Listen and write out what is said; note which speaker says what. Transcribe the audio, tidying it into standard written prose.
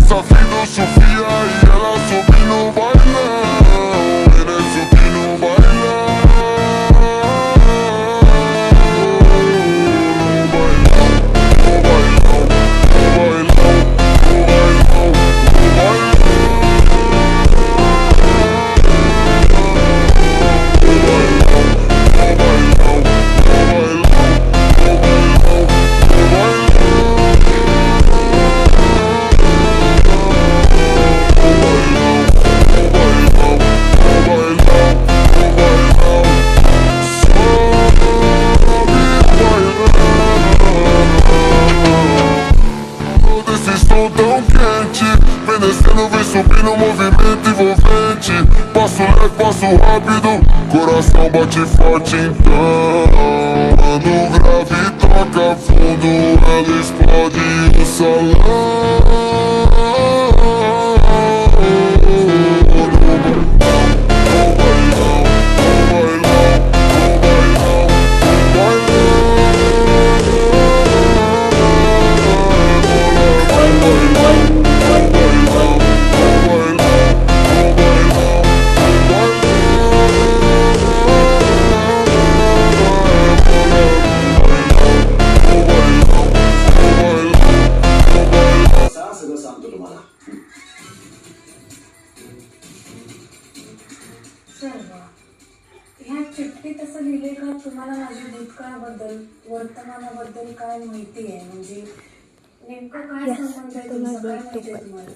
Speaker 1: Desafindo Sofia e ela sobe no bailão. Ele sobe no bailão. Tão quente, vem descendo, vem subindo, movimento envolvente. Passo leve, passo rápido, coração bate forte então. Mano grave, toca fundo, ela explode o salão.
Speaker 2: ह्या चिठ्ठीत असं लिहिले का तुम्हाला माझ्या भूतकाळाबद्दल वर्तमानाबद्दल काय माहिती आहे, म्हणजे नेमकं काय संबंध आहे तुमचा, काय माहिती आहे तुम्हाला?